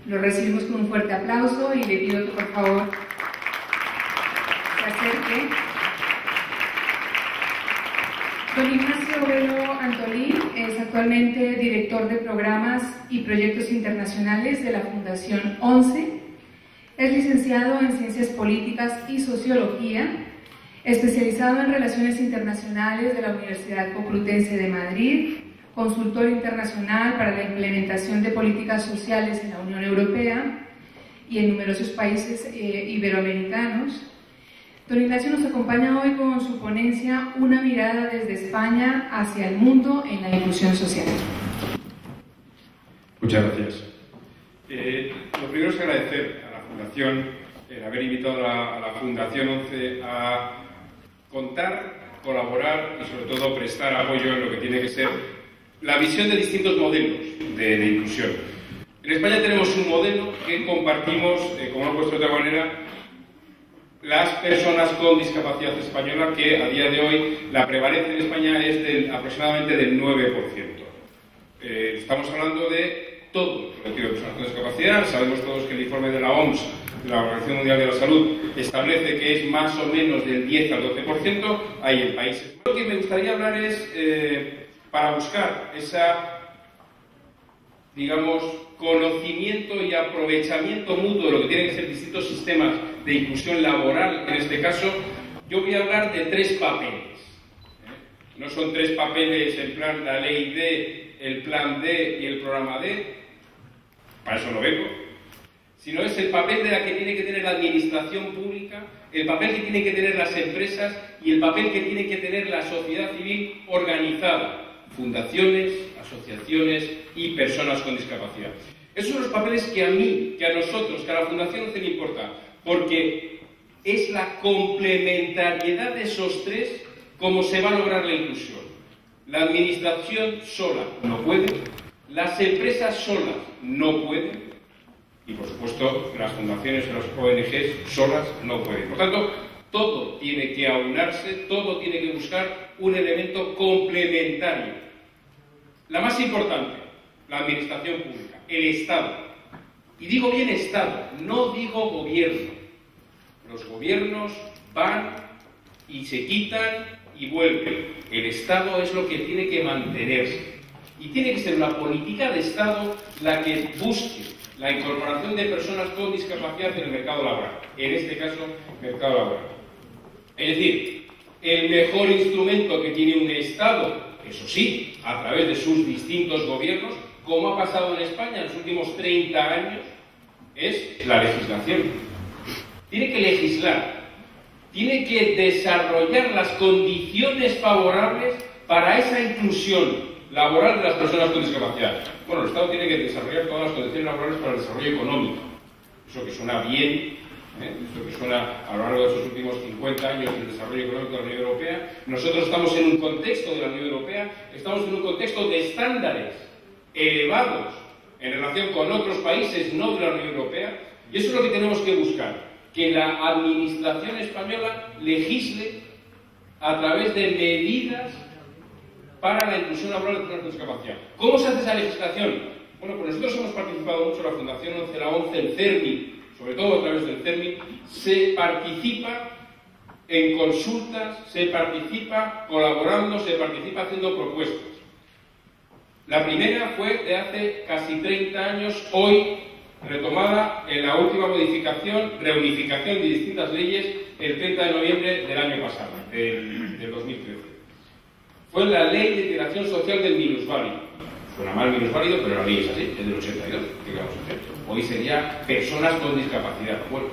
Lo recibimos con un fuerte aplauso y le pido que por favor se acerque. Don Ignacio Velo Antolín es actualmente director de programas y proyectos internacionales de la Fundación 11. Es licenciado en Ciencias Políticas y Sociología, especializado en Relaciones Internacionales de la Universidad Complutense de Madrid, consultor internacional para la implementación de políticas sociales en la Unión Europea y en numerosos países iberoamericanos. Don Ignacio nos acompaña hoy con su ponencia Una mirada desde España hacia el mundo en la inclusión social. Muchas gracias. Lo primero es agradecer a la Fundación el haber invitado a la Fundación 11 a contar, colaborar y sobre todo prestar apoyo en lo que tiene que ser la visión de distintos modelos de inclusión. En España tenemos un modelo que compartimos, como no puedo de otra manera, las personas con discapacidad española, que a día de hoy la prevalencia en España es aproximadamente del 9%. Estamos hablando de todo el colectivo de personas con discapacidad. Sabemos todos que el informe de la OMS, de la Organización Mundial de la Salud, establece que es más o menos del 10 al 12%, hay en países. Lo que me gustaría hablar es, para buscar esa, digamos, conocimiento y aprovechamiento mutuo de lo que tienen que ser distintos sistemas de inclusión laboral, en este caso, yo voy a hablar de 3 papeles. No son 3 papeles en plan la ley D, el plan D y el programa D, para eso no vengo, sino es el papel de la que tiene que tener la administración pública, el papel que tienen que tener las empresas y el papel que tiene que tener la sociedad civil organizada, fundaciones, asociaciones y personas con discapacidad. Esos son los papeles que a mí, que a nosotros, que a la Fundación 11 me importa, porque es la complementariedad de esos 3 cómo se va a lograr la inclusión. La administración sola no puede, las empresas solas no pueden y, por supuesto, las fundaciones o las ONGs solas no pueden. Por tanto, todo tiene que aunarse, todo tiene que buscar un elemento complementario. La más importante, la administración pública, el Estado. Y digo bien Estado, no digo gobierno. Los gobiernos van y se quitan y vuelven. El Estado es lo que tiene que mantenerse. Y tiene que ser la política de Estado la que busque la incorporación de personas con discapacidad en el mercado laboral. En este caso, mercado laboral. Es decir, el mejor instrumento que tiene un Estado, eso sí, a través de sus distintos gobiernos, como ha pasado en España en los últimos 30 años, es la legislación. Tiene que legislar, tiene que desarrollar las condiciones favorables para esa inclusión laboral de las personas con discapacidad. Bueno, el Estado tiene que desarrollar todas las condiciones laborales para el desarrollo económico. Eso que suena bien, esto que suena a lo largo de estos últimos 50 años del desarrollo económico de la Unión Europea. Nosotros estamos en un contexto de la Unión Europea, estamos en un contexto de estándares elevados en relación con otros países no de la Unión Europea, y eso es lo que tenemos que buscar, que la administración española legisle a través de medidas para la inclusión laboral de personas con discapacidad. ¿Cómo se hace esa legislación? Bueno, pues nosotros hemos participado mucho, la Fundación 11, la 11, el CERMI, sobre todo a través del CERMI, se participa en consultas, se participa colaborando, se participa haciendo propuestas. La primera fue de hace casi 30 años, hoy retomada en la última modificación, reunificación de distintas leyes, el 30 de noviembre del año pasado, del 2013. Fue la Ley de Integración Social del Minusválido. Suena mal minusválido, pero la ley es así, es del 82, ¿qué vamos a hacer? Hoy sería personas con discapacidad. Bueno,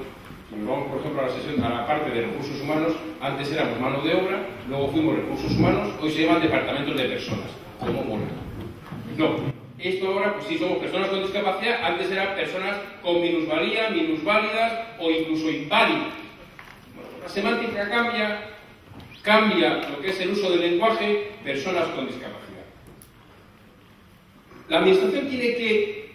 si nos vamos, por ejemplo, a la parte de recursos humanos, antes éramos mano de obra, luego fuimos recursos humanos, hoy se llaman departamentos de personas. ¿Cómo mola? No, esto ahora, pues sí, somos personas con discapacidad, antes eran personas con minusvalía, minusválidas o incluso inválidas. Bueno, la semántica cambia lo que es el uso del lenguaje, personas con discapacidad. La administración tiene que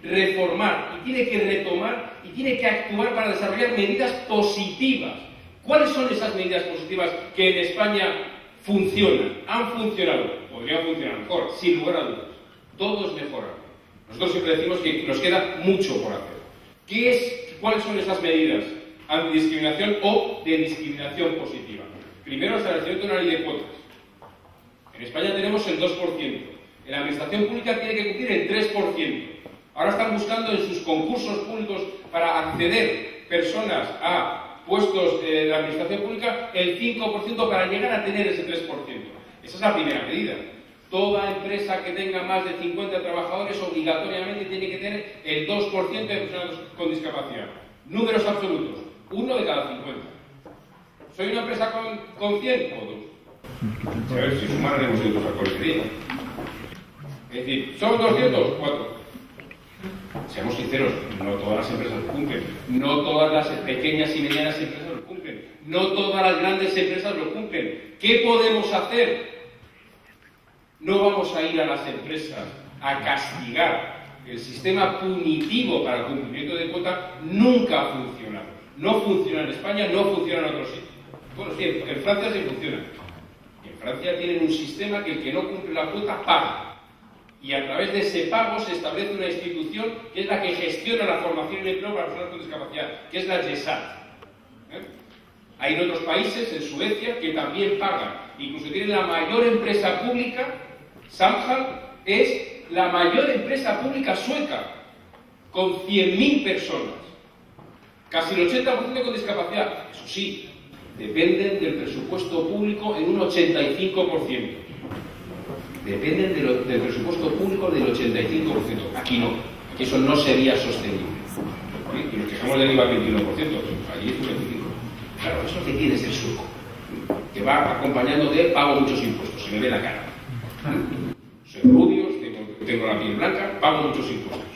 reformar y tiene que retomar y tiene que actuar para desarrollar medidas positivas. ¿Cuáles son esas medidas positivas que en España funcionan? Han funcionado, podrían funcionar mejor, sin lugar a dudas. Todo es mejorable. Nosotros siempre decimos que nos queda mucho por hacer. ¿Cuáles son esas medidas antidiscriminación o de discriminación positiva? Primero, el establecimiento de una ley de cuotas. En España tenemos el 2%. En la administración pública tiene que cumplir el 3%. Ahora están buscando en sus concursos públicos para acceder personas a puestos de la administración pública el 5% para llegar a tener ese 3%. Esa es la primera medida. Toda empresa que tenga más de 50 trabajadores obligatoriamente tiene que tener el 2% de personas con discapacidad. Números absolutos, 1 de cada 50. ¿Soy una empresa con 100 o 2? A ver, si sumaremos el 2 al colegio. Es decir, ¿son 200? 4. Seamos sinceros, no todas las empresas lo cumplen, no todas las pequeñas y medianas empresas lo cumplen, no todas las grandes empresas lo cumplen. ¿Qué podemos hacer? No vamos a ir a las empresas a castigar. El sistema punitivo para el cumplimiento de cuota nunca ha funcionado. No funciona en España, no funciona en otros sitios. Bueno, sí, en Francia sí funciona. En Francia tienen un sistema que el que no cumple la cuota paga. Y a través de ese pago se establece una institución que es la que gestiona la formación y el empleo para personas con discapacidad, que es la GESAT. Hay en otros países, en Suecia, que también pagan. Incluso tienen la mayor empresa pública, Samhall es la mayor empresa pública sueca, con 100.000 personas. Casi el 80% con discapacidad. Eso sí, dependen del presupuesto público en un 85%. Dependen del presupuesto público del 85%. Aquí no. Aquí eso no sería sostenible. Y nos quejamos del IVA al 21%. Allí es un 25%. Claro, eso que tiene es el surco. Que va acompañando de pago muchos impuestos. Se me ve la cara. Soy rubio, tengo la piel blanca, pago muchos impuestos.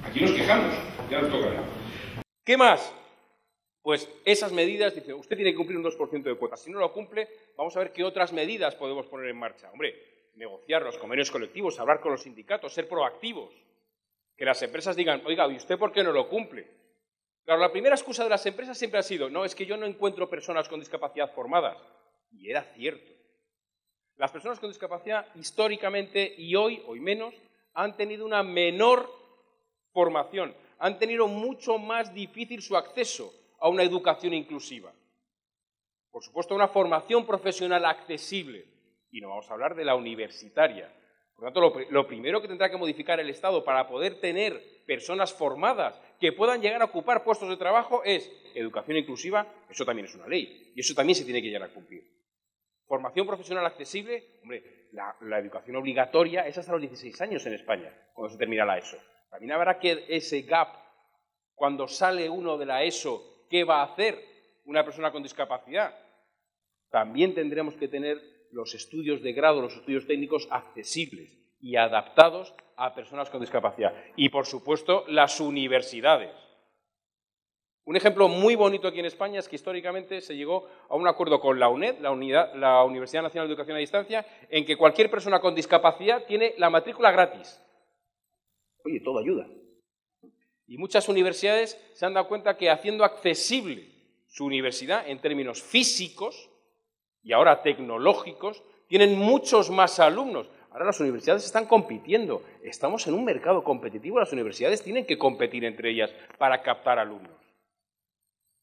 Aquí nos quejamos. Ya nos tocará. ¿Qué más? Pues esas medidas, dice, usted tiene que cumplir un 2% de cuotas. Si no lo cumple, vamos a ver qué otras medidas podemos poner en marcha. Hombre, negociar los convenios colectivos, hablar con los sindicatos, ser proactivos. Que las empresas digan, oiga, ¿y usted por qué no lo cumple? Claro, la primera excusa de las empresas siempre ha sido, no, es que yo no encuentro personas con discapacidad formadas. Y era cierto. Las personas con discapacidad, históricamente, y hoy menos, han tenido una menor formación, han tenido mucho más difícil su acceso a una educación inclusiva. Por supuesto, una formación profesional accesible. Y no vamos a hablar de la universitaria. Por lo tanto, lo primero que tendrá que modificar el Estado para poder tener personas formadas que puedan llegar a ocupar puestos de trabajo es educación inclusiva. Eso también es una ley. Y eso también se tiene que llegar a cumplir. Formación profesional accesible. Hombre, la educación obligatoria es hasta los 16 años en España, cuando se termina la ESO. También habrá que ese gap, cuando sale uno de la ESO, ¿qué va a hacer una persona con discapacidad? También tendremos que tener los estudios de grado, los estudios técnicos accesibles y adaptados a personas con discapacidad. Y, por supuesto, las universidades. Un ejemplo muy bonito aquí en España es que históricamente se llegó a un acuerdo con la UNED, la Universidad Nacional de Educación a Distancia, en que cualquier persona con discapacidad tiene la matrícula gratis. Oye, todo ayuda. Y muchas universidades se han dado cuenta que haciendo accesible su universidad en términos físicos y ahora tecnológicos, tienen muchos más alumnos. Ahora las universidades están compitiendo. Estamos en un mercado competitivo, las universidades tienen que competir entre ellas para captar alumnos.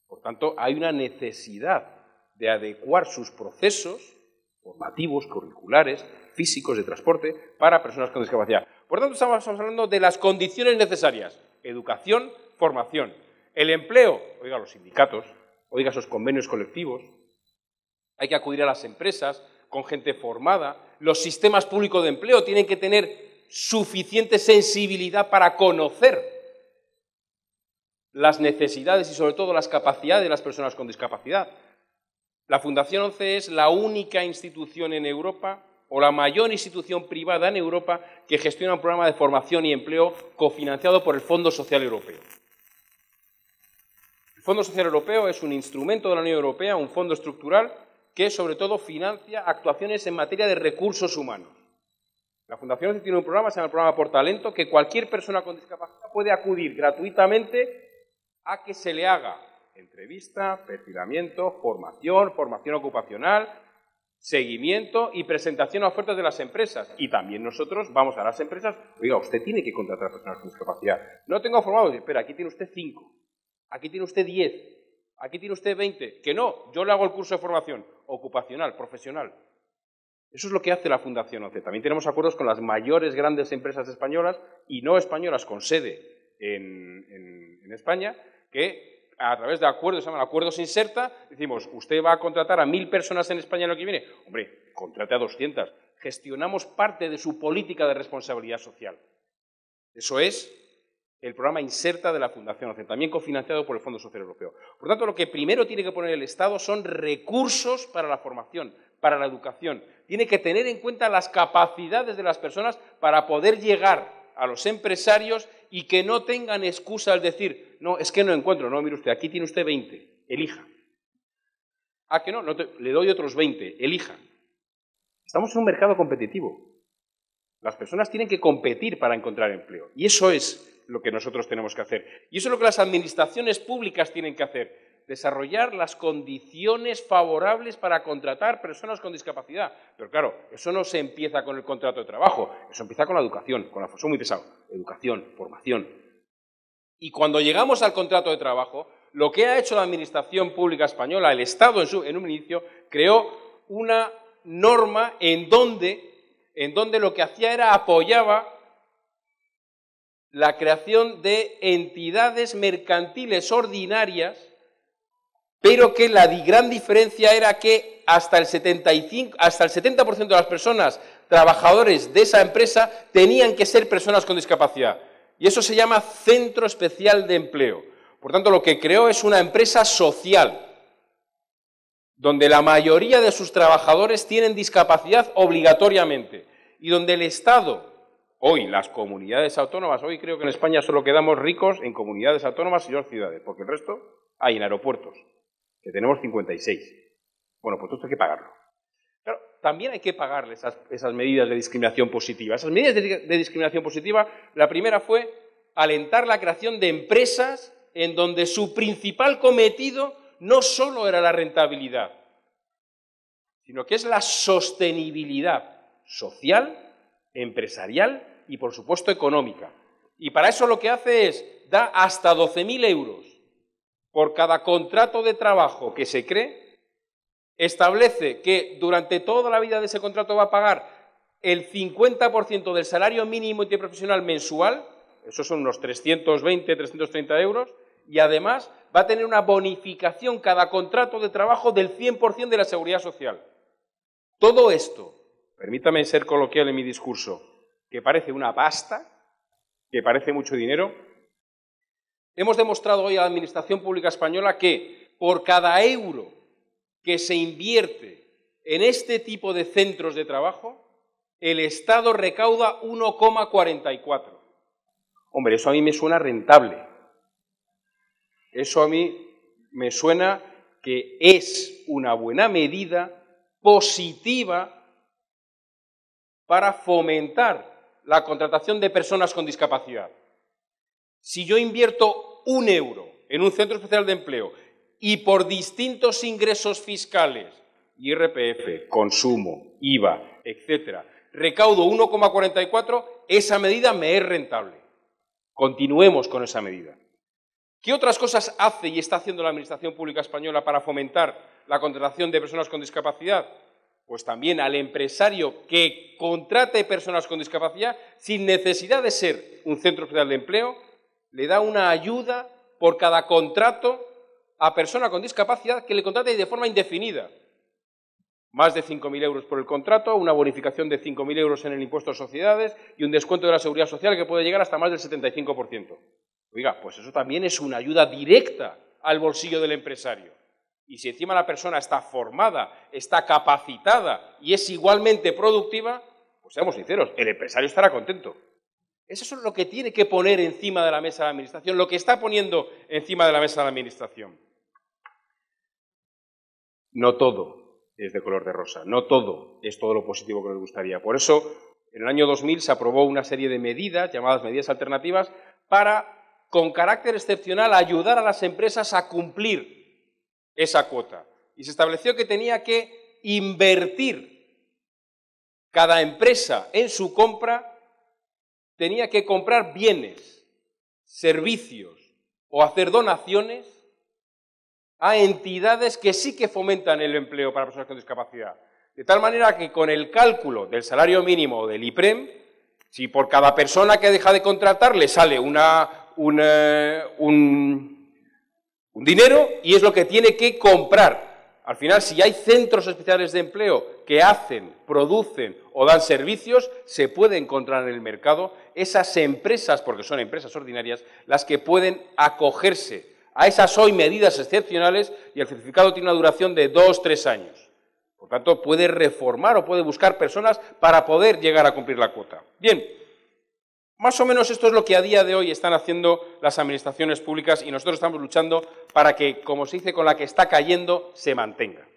Por tanto, hay una necesidad de adecuar sus procesos formativos, curriculares, físicos, de transporte, para personas con discapacidad. Por tanto, estamos hablando de las condiciones necesarias. Educación, formación. El empleo, oiga, los sindicatos, oiga, esos convenios colectivos. Hay que acudir a las empresas con gente formada. Los sistemas públicos de empleo tienen que tener suficiente sensibilidad para conocer las necesidades y, sobre todo, las capacidades de las personas con discapacidad. La Fundación ONCE es la única institución en Europa, o la mayor institución privada en Europa, que gestiona un programa de formación y empleo cofinanciado por el Fondo Social Europeo. El Fondo Social Europeo es un instrumento de la Unión Europea, un fondo estructural, que sobre todo financia actuaciones en materia de recursos humanos. La Fundación ONCE tiene un programa, se llama el programa Por Talento, que cualquier persona con discapacidad puede acudir gratuitamente a que se le haga entrevista, perfilamiento, formación ocupacional, seguimiento y presentación a ofertas de las empresas. Y también nosotros vamos a las empresas, oiga, usted tiene que contratar personas con discapacidad. No tengo formados, espera, aquí tiene usted 5, aquí tiene usted 10, aquí tiene usted 20. Que no, yo le hago el curso de formación ocupacional, profesional. Eso es lo que hace la Fundación 11. También tenemos acuerdos con las mayores grandes empresas españolas y no españolas con sede en España, que a través de acuerdos, se llaman acuerdos Inserta, decimos, usted va a contratar a 1000 personas en España el año que viene. Hombre, contrate a 200. Gestionamos parte de su política de responsabilidad social. Eso es el programa Inserta de la Fundación 11, también cofinanciado por el Fondo Social Europeo. Por tanto, lo que primero tiene que poner el Estado son recursos para la formación, para la educación. Tiene que tener en cuenta las capacidades de las personas para poder llegar a los empresarios y que no tengan excusa al decir, no, es que no encuentro, no, mire usted, aquí tiene usted 20, elija. Ah, que no, le doy otros 20, elija. Estamos en un mercado competitivo. Las personas tienen que competir para encontrar empleo. Y eso es lo que nosotros tenemos que hacer. Y eso es lo que las administraciones públicas tienen que hacer. Desarrollar las condiciones favorables para contratar personas con discapacidad. Pero claro, eso no se empieza con el contrato de trabajo, eso empieza con la educación, son muy pesados. Educación, formación. Y cuando llegamos al contrato de trabajo, lo que ha hecho la Administración Pública Española, el Estado en un inicio, creó una norma en donde lo que hacía era apoyaba la creación de entidades mercantiles ordinarias, pero que la gran diferencia era que hasta el 70% de las personas, trabajadores de esa empresa, tenían que ser personas con discapacidad. Y eso se llama Centro Especial de Empleo. Por tanto, lo que creó es una empresa social, donde la mayoría de sus trabajadores tienen discapacidad obligatoriamente y donde el Estado, hoy las comunidades autónomas, hoy creo que en España solo quedamos ricos en comunidades autónomas y 2 ciudades, porque el resto hay en aeropuertos, que tenemos 56. Bueno, pues esto hay que pagarlo. Claro, también hay que pagarle esas medidas de discriminación positiva. Esas medidas de discriminación positiva, la primera fue alentar la creación de empresas en donde su principal cometido no solo era la rentabilidad, sino que es la sostenibilidad social, empresarial y, por supuesto, económica. Y para eso lo que hace es, da hasta 12.000 euros por cada contrato de trabajo que se cree, establece que durante toda la vida de ese contrato va a pagar el 50% del salario mínimo interprofesional mensual, esos son unos 320, 330 euros, y además va a tener una bonificación cada contrato de trabajo del 100% de la seguridad social. Todo esto, permítame ser coloquial en mi discurso, que parece una pasta, que parece mucho dinero, hemos demostrado hoy a la Administración Pública Española que por cada euro que se invierte en este tipo de centros de trabajo, el Estado recauda 1,44. Hombre, eso a mí me suena rentable. Eso a mí me suena que es una buena medida positiva para fomentar la contratación de personas con discapacidad. Si yo invierto 1 euro en un centro especial de empleo y por distintos ingresos fiscales, IRPF, consumo, IVA, etcétera, recaudo 1,44, esa medida me es rentable. Continuemos con esa medida. ¿Qué otras cosas hace y está haciendo la Administración Pública Española para fomentar la contratación de personas con discapacidad? Pues también al empresario que contrate personas con discapacidad, sin necesidad de ser un centro especial de empleo, le da una ayuda por cada contrato a persona con discapacidad que le contrate de forma indefinida. Más de 5.000 euros por el contrato, una bonificación de 5.000 euros en el impuesto a sociedades y un descuento de la seguridad social que puede llegar hasta más del 75%. Oiga, pues eso también es una ayuda directa al bolsillo del empresario. Y si encima la persona está formada, está capacitada y es igualmente productiva, pues seamos sinceros, el empresario estará contento. Eso es lo que tiene que poner encima de la mesa la Administración, lo que está poniendo encima de la mesa la Administración. No todo es de color de rosa, no todo es todo lo positivo que nos gustaría. Por eso, en el año 2000 se aprobó una serie de medidas, llamadas medidas alternativas, para, con carácter excepcional, ayudar a las empresas a cumplir esa cuota. Y se estableció que tenía que invertir cada empresa en su compra, tenía que comprar bienes, servicios o hacer donaciones a entidades que sí que fomentan el empleo para personas con discapacidad. De tal manera que con el cálculo del salario mínimo o del IPREM, si por cada persona que deja de contratar le sale un dinero y es lo que tiene que comprar. Al final, si hay centros especiales de empleo que hacen, producen o dan servicios, se puede encontrar en el mercado esas empresas, porque son empresas ordinarias, las que pueden acogerse a esas hoy medidas excepcionales y el certificado tiene una duración de 2 o 3 años. Por tanto, puede reformar o puede buscar personas para poder llegar a cumplir la cuota. Bien, más o menos esto es lo que a día de hoy están haciendo las administraciones públicas y nosotros estamos luchando para que, como se dice, con la que está cayendo, se mantenga.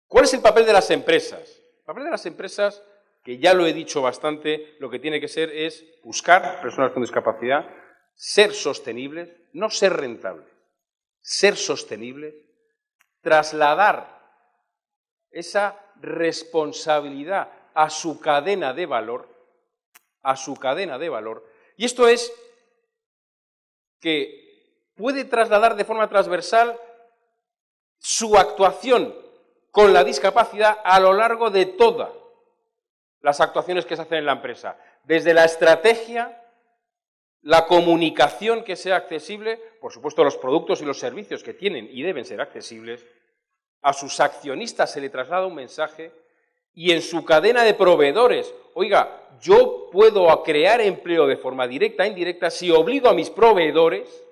¿Cuál es el papel de las empresas? El papel de las empresas, que ya lo he dicho bastante, lo que tiene que ser es buscar personas con discapacidad, ser sostenibles, no ser rentables, ser sostenibles, trasladar esa responsabilidad a su cadena de valor, y esto es que puede trasladar de forma transversal su actuación con la discapacidad a lo largo de todas las actuaciones que se hacen en la empresa, desde la estrategia, la comunicación que sea accesible, por supuesto los productos y los servicios que tienen y deben ser accesibles, a sus accionistas se le traslada un mensaje y en su cadena de proveedores, oiga, yo puedo crear empleo de forma directa e indirecta si obligo a mis proveedores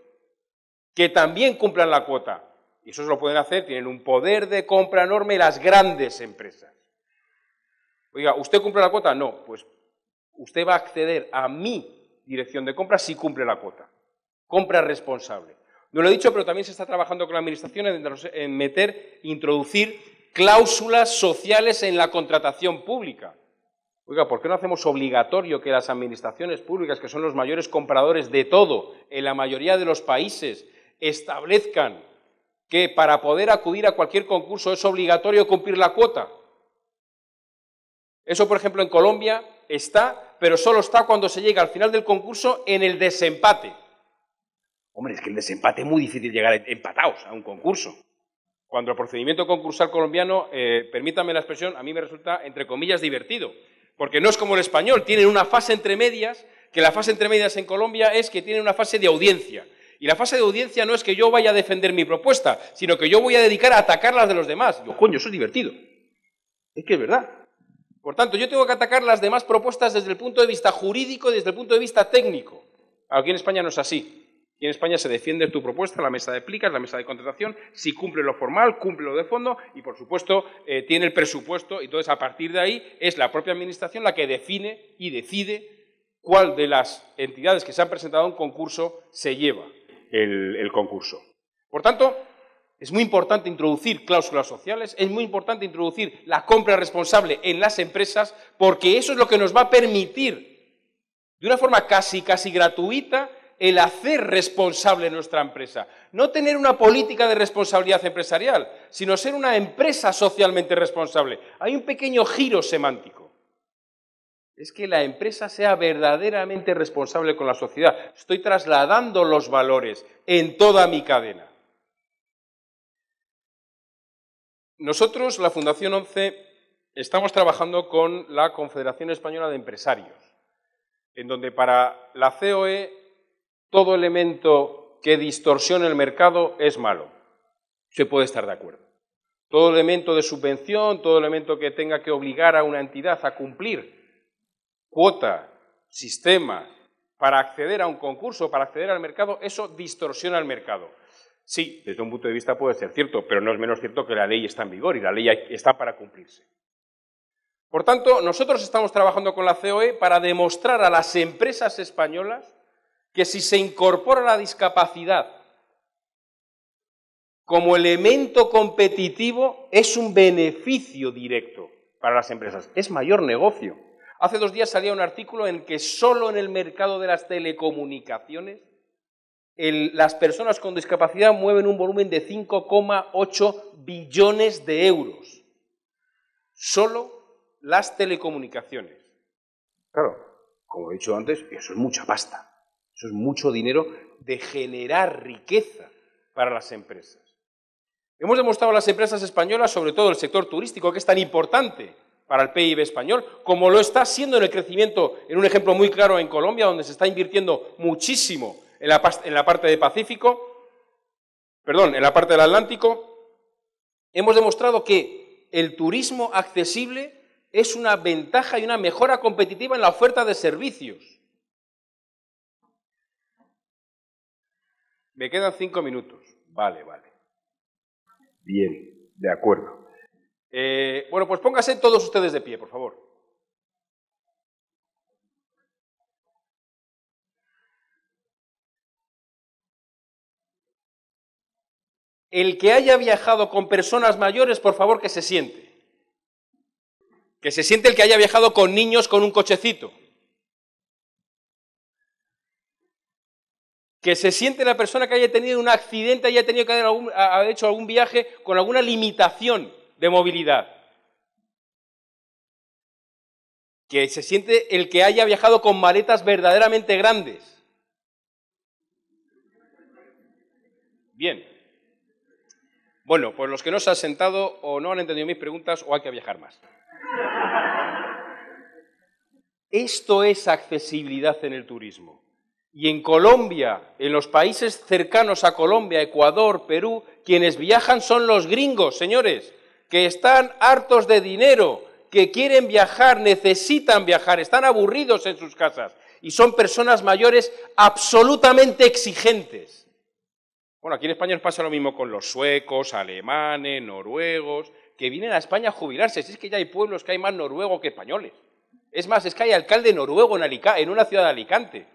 que también cumplan la cuota. Y eso se lo pueden hacer, tienen un poder de compra enorme las grandes empresas. Oiga, ¿usted cumple la cuota? No, pues usted va a acceder a mi dirección de compra si cumple la cuota. Compra responsable. No lo he dicho, pero también se está trabajando con la Administración en introducir cláusulas sociales en la contratación pública. Oiga, ¿por qué no hacemos obligatorio que las administraciones públicas, que son los mayores compradores de todo, en la mayoría de los países, establezcan que para poder acudir a cualquier concurso es obligatorio cumplir la cuota? Eso, por ejemplo, en Colombia está, pero solo está cuando se llega al final del concurso en el desempate. Hombre, es que el desempate es muy difícil llegar empatados a un concurso. Cuando el procedimiento concursal colombiano, permítanme la expresión, a mí me resulta, entre comillas, divertido. Porque no es como el español, tienen una fase entre medias, que la fase entre medias en Colombia es que tienen una fase de audiencia. Y la fase de audiencia no es que yo vaya a defender mi propuesta, sino que yo voy a dedicar a atacar las de los demás. Yo, coño, eso es divertido. Es que es verdad. Por tanto, yo tengo que atacar las demás propuestas desde el punto de vista jurídico y desde el punto de vista técnico. Aquí en España no es así. Aquí en España se defiende tu propuesta, la mesa de plicas, la mesa de contratación, si cumple lo formal, cumple lo de fondo y, por supuesto, tiene el presupuesto y entonces a partir de ahí es la propia Administración la que define y decide cuál de las entidades que se han presentado a un concurso se lleva el concurso. Por tanto, es muy importante introducir cláusulas sociales, es muy importante introducir la compra responsable en las empresas porque eso es lo que nos va a permitir, de una forma casi gratuita, el hacer responsable nuestra empresa. No tener una política de responsabilidad empresarial, sino ser una empresa socialmente responsable. Hay un pequeño giro semántico. Es que la empresa sea verdaderamente responsable con la sociedad. Estoy trasladando los valores en toda mi cadena. Nosotros, la Fundación 11, estamos trabajando con la Confederación Española de Empresarios, en donde para la COE todo elemento que distorsione el mercado es malo. Se puede estar de acuerdo. Todo elemento de subvención, todo elemento que tenga que obligar a una entidad a cumplir cuota, sistema, para acceder a un concurso, para acceder al mercado, eso distorsiona el mercado. Sí, desde un punto de vista puede ser cierto, pero no es menos cierto que la ley está en vigor y la ley está para cumplirse. Por tanto, nosotros estamos trabajando con la COE para demostrar a las empresas españolas que si se incorpora la discapacidad como elemento competitivo es un beneficio directo para las empresas, es mayor negocio. Hace 2 días salía un artículo en que solo en el mercado de las telecomunicaciones las personas con discapacidad mueven un volumen de 5,8 billones de euros. Solo las telecomunicaciones. Claro, como he dicho antes, eso es mucha pasta. Eso es mucho dinero de generar riqueza para las empresas. Hemos demostrado a las empresas españolas, sobre todo el sector turístico, que es tan importante para el PIB español, como lo está siendo en el crecimiento, en un ejemplo muy claro en Colombia, donde se está invirtiendo muchísimo en la parte de Pacífico, perdón, en la parte del Atlántico. Hemos demostrado que el turismo accesible es una ventaja y una mejora competitiva en la oferta de servicios. Me quedan 5 minutos. Vale. Bien, de acuerdo. Bueno, pues pónganse todos ustedes de pie, por favor. El que haya viajado con personas mayores, por favor, que se siente. Que se siente el que haya viajado con niños con un cochecito. Que se siente la persona que haya tenido un accidente, haya tenido que haber hecho algún viaje con alguna limitación de movilidad. Que se siente el que haya viajado con maletas verdaderamente grandes. Bien. Bueno, pues los que no se han sentado o no han entendido mis preguntas o hay que viajar más. Esto es accesibilidad en el turismo. Y en Colombia, en los países cercanos a Colombia, Ecuador, Perú, quienes viajan son los gringos, señores, que están hartos de dinero, que quieren viajar, necesitan viajar, están aburridos en sus casas y son personas mayores absolutamente exigentes. Bueno, aquí en España pasa lo mismo con los suecos, alemanes, noruegos, que vienen a España a jubilarse. Si es que ya hay pueblos que hay más noruegos que españoles. Es más, es que hay alcalde noruego en una ciudad de Alicante.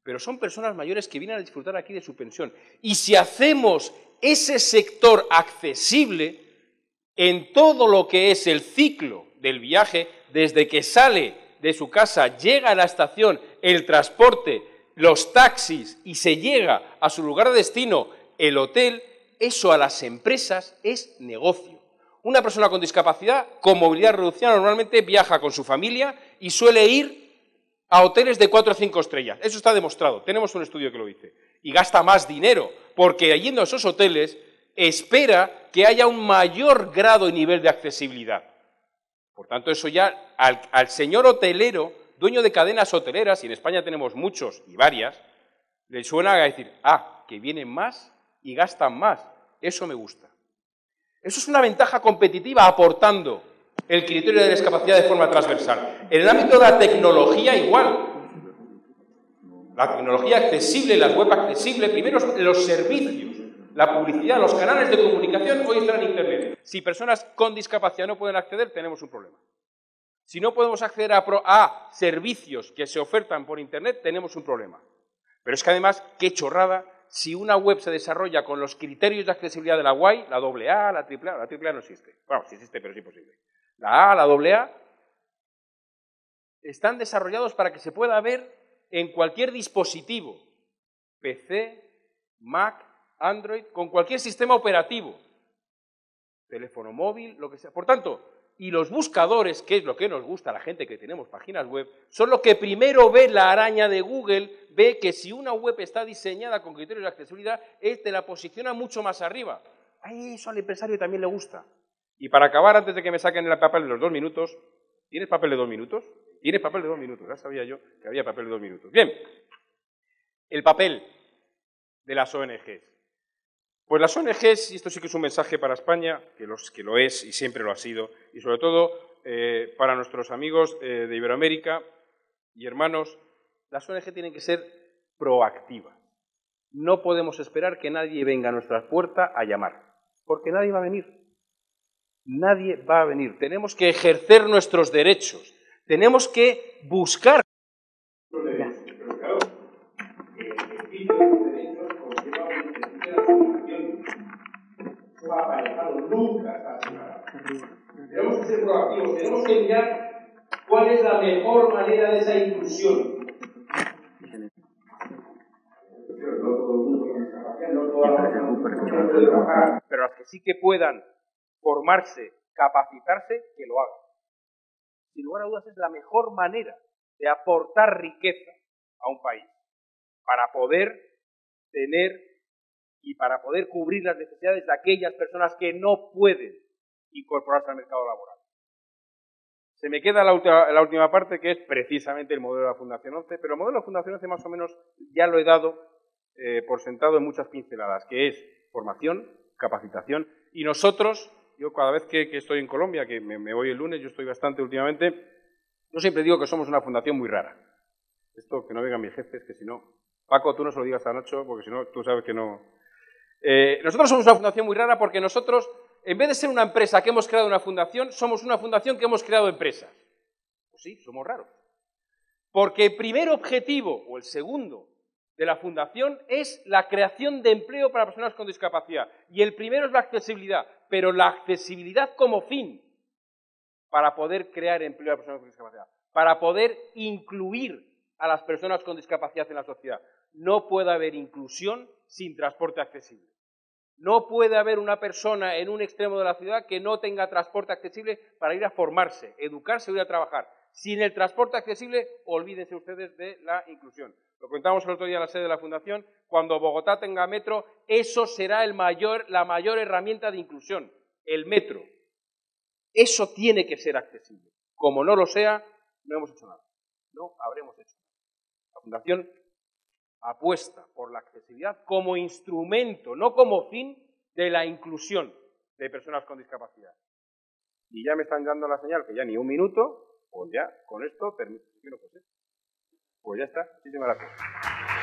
Pero son personas mayores que vienen a disfrutar aquí de su pensión. Y si hacemos ese sector accesible en todo lo que es el ciclo del viaje, desde que sale de su casa, llega a la estación, el transporte, los taxis y se llega a su lugar de destino, el hotel, eso a las empresas es negocio. Una persona con discapacidad, con movilidad reducida, normalmente viaja con su familia y suele ir a hoteles de 4 o 5 estrellas. Eso está demostrado, tenemos un estudio que lo dice. Y gasta más dinero, porque yendo a esos hoteles espera que haya un mayor grado y nivel de accesibilidad. Por tanto, eso ya al señor hotelero, dueño de cadenas hoteleras, y en España tenemos muchos y varias, le suena a decir, que vienen más y gastan más. Eso me gusta. Eso es una ventaja competitiva aportando el criterio de discapacidad de forma transversal. En el ámbito de la tecnología igual. La tecnología accesible, la web accesible, primero los servicios, la publicidad, los canales de comunicación hoy están en Internet. Si personas con discapacidad no pueden acceder, tenemos un problema. Si no podemos acceder a servicios que se ofertan por Internet, tenemos un problema. Pero es que además, qué chorrada, si una web se desarrolla con los criterios de accesibilidad de la WAI, la AA, la AAA no existe. Bueno, sí existe, pero es imposible. La A, la AA, están desarrollados para que se pueda ver en cualquier dispositivo, PC, Mac, Android, con cualquier sistema operativo, teléfono móvil, lo que sea. Por tanto, y los buscadores, que es lo que nos gusta a la gente que tenemos páginas web, son lo que primero ve la araña de Google, ve que si una web está diseñada con criterios de accesibilidad, te la posiciona mucho más arriba. Eso al empresario también le gusta. Y para acabar, antes de que me saquen el papel de los 2 minutos, ¿tienes papel de 2 minutos? Tienes papel de 2 minutos, ya sabía yo que había papel de 2 minutos. Bien, el papel de las ONGs. Pues las ONGs, y esto sí que es un mensaje para España, que lo es y siempre lo ha sido, y sobre todo para nuestros amigos de Iberoamérica y hermanos, las ONG tienen que ser proactivas. No podemos esperar que nadie venga a nuestra puerta a llamar, porque nadie va a venir. Nadie va a venir. Tenemos que ejercer nuestros derechos. Tenemos que buscar. Tenemos que ser proactivos, tenemos que mirar cuál es la mejor manera de esa inclusión. No todo el mundo pero las que sí que puedan formarse, capacitarse, que lo hagan. Sin lugar a dudas es la mejor manera de aportar riqueza a un país para poder tener y para poder cubrir las necesidades de aquellas personas que no pueden incorporarse al mercado laboral. Se me queda la última parte, que es precisamente el modelo de la Fundación 11, pero el modelo de la Fundación 11 más o menos ya lo he dado por sentado en muchas pinceladas, que es formación, capacitación, y nosotros, yo cada vez que estoy en Colombia, que me voy el lunes, yo estoy bastante últimamente, yo siempre digo que somos una fundación muy rara. Esto que no vengan mis jefes, que si no... Paco, tú no se lo digas a Nacho, porque si no, tú sabes que no... nosotros somos una fundación muy rara porque nosotros, en vez de ser una empresa que hemos creado una fundación, somos una fundación que hemos creado empresas. Pues sí, somos raros. Porque el primer objetivo, o el segundo, de la fundación es la creación de empleo para personas con discapacidad. Y el primero es la accesibilidad, pero la accesibilidad como fin para poder crear empleo a personas con discapacidad, para poder incluir a las personas con discapacidad en la sociedad. No puede haber inclusión sin transporte accesible. No puede haber una persona en un extremo de la ciudad que no tenga transporte accesible para ir a formarse, educarse o ir a trabajar. Sin el transporte accesible, olvídense ustedes de la inclusión. Lo contamos el otro día en la sede de la Fundación, cuando Bogotá tenga metro, eso será la mayor herramienta de inclusión, el metro. Eso tiene que ser accesible. Como no lo sea, no hemos hecho nada. No habremos hecho nada. La Fundación apuesta por la accesibilidad como instrumento, no como fin, de la inclusión de personas con discapacidad. Y ya me están dando la señal que ya ni un minuto, pues ya con esto termino. Pues ya está. Muchísimas gracias.